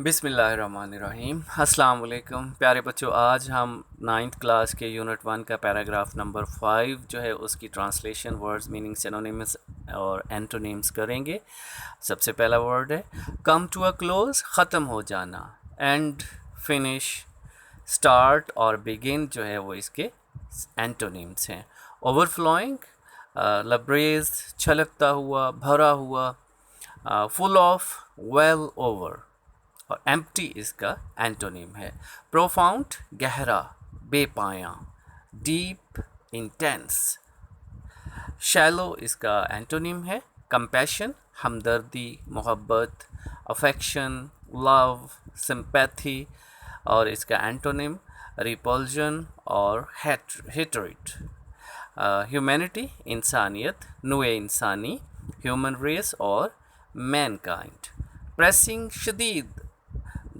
बिस्मिल्लाहिर्रहमानिर्रहीम। अस्सलाम वालेकुम प्यारे बच्चों, आज हम 9th क्लास के यूनिट 1 का पैराग्राफ नंबर 5 जो है उसकी ट्रांसलेशन, वर्ड्स, मीनिंग, सिनोनिम्स और एंटोनिम्स करेंगे। सबसे पहला वर्ड है कम टू अ क्लोज, ख़त्म हो जाना। एंड, फिनिश, स्टार्ट और बिगिन जो है वो इसके एंटोनिम्स हैं। ओवरफ्लोइंग, लबरेज, छलकता हुआ, भरा हुआ। Full of, well over. और एम्प्टी इसका एंटोनिम है। प्रोफाउंड, गहरा, बेपाया। Deep, intense. शैलो इसका एंटोनिम है। कंपैशन, हमदर्दी, मोहब्बत। Affection, love, sympathy. और इसका एंटोनिम रिपल्जन और हेट्रेड। ह्यूमैनिटी, इंसानियत, नुए इंसानी, ह्यूमन रेस और मैनकाइंड। प्रेसिंग, शदीद,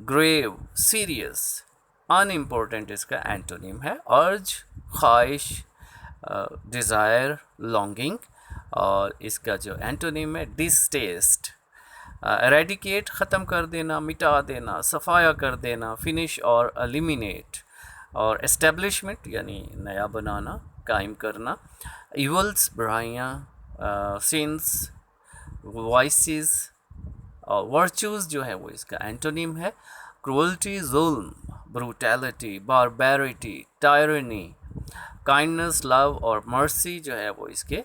ग्रेव, सीरियस। अनइम्पोर्टेंट इसका एंटोनिम है। अर्ज, ख्वाहिश, डिज़ायर, लॉन्गिंग। और इसका जो एंटोनिम है डिसटेस्ट। एरेडिकेट, ख़त्म कर देना, मिटा देना, सफाया कर देना। फिनिश और एलिमिनेट। और एस्टेब्लिशमेंट यानी नया बनाना, कायम करना। इवल्स, बुराइयाँ। Since, vices. और वर्चूज़ जो है वो इसका एंटोनिम है। क्रूअल्टी, जुल्म, ब्रूटैलिटी, बारबैरिटी, टायरनी। काइंडनेस, लव और मर्सी जो है वो इसके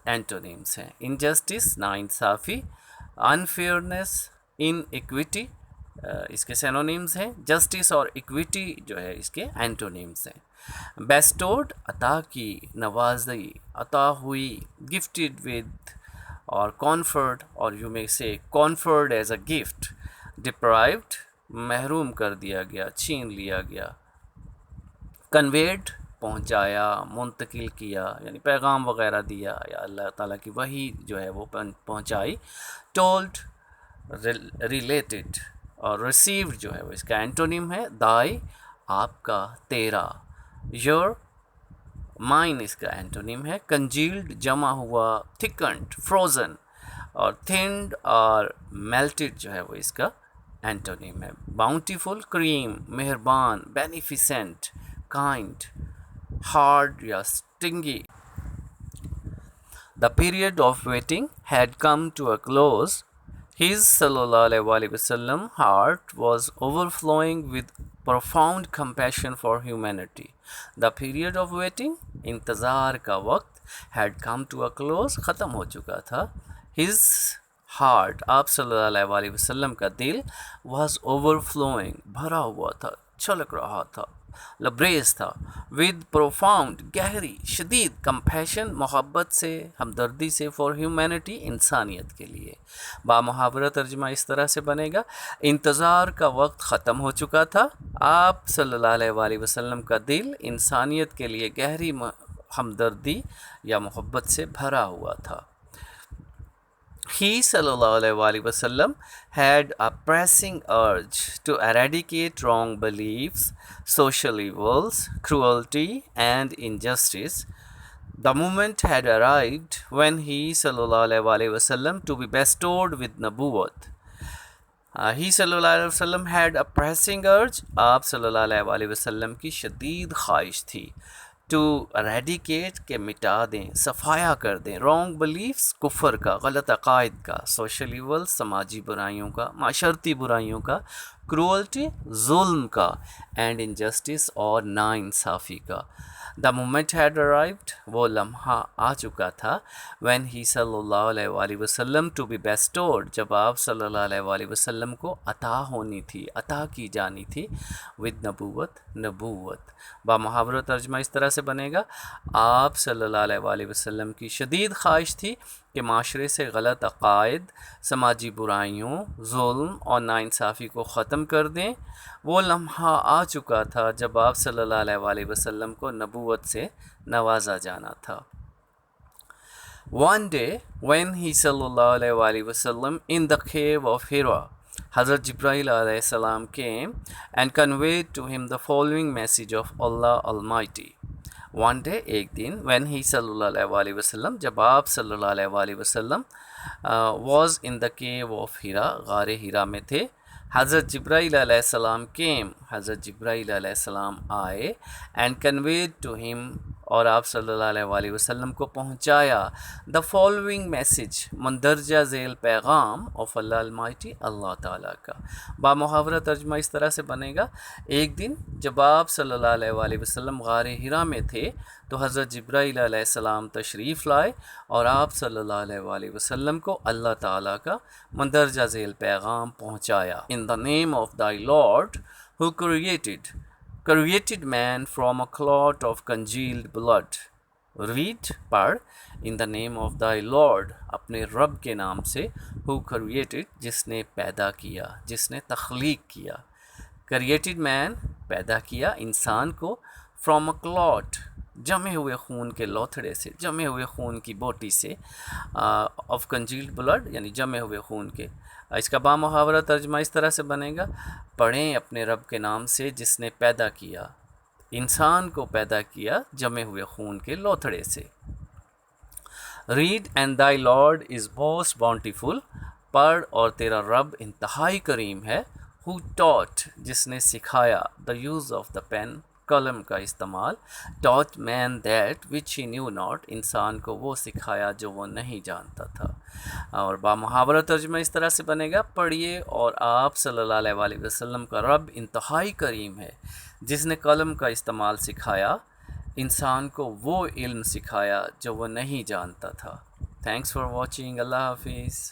एंटोनिम्स हैं। इनजस्टिस, नाइंसाफ़ी। अनफेयरनेस, इनइक्विटी इसके सिनोनिम्स हैं। जस्टिस और इक्विटी जो है इसके एंटोनिम्स हैं। बेस्टोर्ड, अता की, नवाजी, अता हुई, गिफ्टेड विद। और कॉन्फर्ड, और you may say conferred as a gift. Deprived, महरूम कर दिया गया, छीन लिया गया। कन्वेड, पहुंचाया, मुंतकिल किया, यानी पैगाम वगैरह दिया या अल्लाह ताला की वही जो है वो पहुंचाई। Told, related. और रिसीव्ड जो है वो इसका एंटोनिम है। दाई, आपका, तेरा। योर, माइन इसका एंटोनिम है। कंजील्ड, जमा हुआ, थिकंड, फ्रोज़न। और थिंड और मेल्टेड जो है वो इसका एंटोनिम है। बाउंटीफुल, क्रीम, मेहरबान, बेनिफिसेंट, काइंड। हार्ड या stingy. The period of waiting had come to a close. His sallallahu alaihi wasallam heart was overflowing with profound compassion for humanity. The period of waiting, इंतज़ार का वक्त, had come to a close, ख़त्म हो चुका था। His heart, आप सल्लल्लाहु अलैहि वसल्लम का दिल, was overflowing, भरा हुआ था, छलक रहा था, लबरेज था। विद प्रोफाउंड, गहरी, शदीद, कंपैशन, मोहब्बत से, हमदर्दी से, फॉर ह्यूमैनिटी, इंसानियत के लिए। बामुहावरा तर्जुमा इस तरह से बनेगा, इंतज़ार का वक्त ख़त्म हो चुका था, आप सल्लल्लाहु अलैहि वसल्लम का दिल इंसानियत के लिए गहरी हमदर्दी या मोहब्बत से भरा हुआ था। He sallallahu alaihi wasallam had a pressing urge to eradicate wrong beliefs, social evils, cruelty and injustice. The moment had arrived when he sallallahu alaihi wasallam to be bestowed with nabuwat. He sallallahu alaihi wasallam had a pressing urge, आप sallallahu alaihi wasallam की शदीद ख्वाहिश थी। To eradicate, के मिटा दें, सफाया कर दें। रॉन्ग बिलीफ्स, कुफर का, गलत अकायद का। सोशल इवल, समाजी बुराइयों का, माशरती बुराइयों का। क्रूअल्टी, जुल्म का। एंड इनजस्टिस, और नाइंसाफ़ी का। द मोमेंट हैड अराइव्ड, वो लम्हा आ चुका था। व्हेन ही सल्लल्लाहु अलैहि वसल्लम टू बी बेस्टोर्ड, जब आप सल्लल्लाहु अलैहि वसल्लम को अता होनी थी, अता की जानी थी। विद नबूवत, नबूवत। बामुहावरा तर्जमा इस तरह से बनेगा, आप सल्लल्लाहु अलैहि वसल्लम की शदीद ख्वाहिश थी कि माशरे से गलत अकायद, समाजी बुराइयों, जुल्म और नाइंसाफ़ी को ख़त्म कर दें। वो लम्हा आ चुका था जब आप सल्लल्लाहु अलैहि वसल्लम को नबूवत से नवाजा जाना था। One day when he sallallahu alaihi wasallam in the cave of Hira, Hazrat Jibreel alayhi salam came and conveyed to him the following message of Allah Almighty. One day, एक दिन, when he sallallahu alaihi wasallam, जब आप sallallahu alaihi wasallam was in the cave of Hira, गारे हिरा में थे। حضرت جبرائیل علیہ السلام came, حضرت جبرائیل علیہ السلام آئے and conveyed to him, اور آپ صلی اللہ علیہ وآلہ وسلم کو پہنچایا the following message, مندرجہ ذیل پیغام of اللہ المائٹی، اللہ تعالیٰ کا۔ بامحاورہ ترجمہ اس طرح سے بنے گا، ایک دن جب آپ صلی اللہ علیہ وآلہ وسلم غار حرا میں تھے تو حضرت جبرائیل علیہ السلام تشریف لائے اور آپ صلی اللہ علیہ وآلہ وسلم کو اللہ تعالیٰ کا مندرجہ ذیل پیغام پہنچایا۔ In the name of thy Lord who created man from a clot of congealed blood. Read, پڑھ، in the name of thy Lord، اپنے رب کے نام سے، who created، جس نے پیدا کیا، جس نے تخلیق کیا، created man، پیدا کیا انسان کو، from a clot، جمے ہوئے خون کے لوتھڑے سے، جمے ہوئے خون کی بوٹی سے، of congealed blood یعنی جمے ہوئے خون کے۔ اس کا بامحاورہ ترجمہ اس طرح سے بنے گا، پڑھیں اپنے رب کے نام سے جس نے پیدا کیا، انسان کو پیدا کیا جمے ہوئے خون کے لوتھڑے سے۔ Read and thy Lord is most bountiful، پڑھ اور تیرا رب انتہائی کریم ہے، who taught، جس نے سکھایا، the use of the pen، قلم کا استعمال، taught man that which he knew not، انسان کو وہ سکھایا جو وہ نہیں جانتا تھا۔ اور بامحاورہ ترجمہ اس طرح سے بنے گا، پڑھیے اور آپ صلی اللہ علیہ وآلہ وسلم کا رب انتہائی کریم ہے جس نے قلم کا استعمال سکھایا، انسان کو وہ علم سکھایا جو وہ نہیں جانتا تھا۔ تھینکس فار واچنگ، اللہ حافظ۔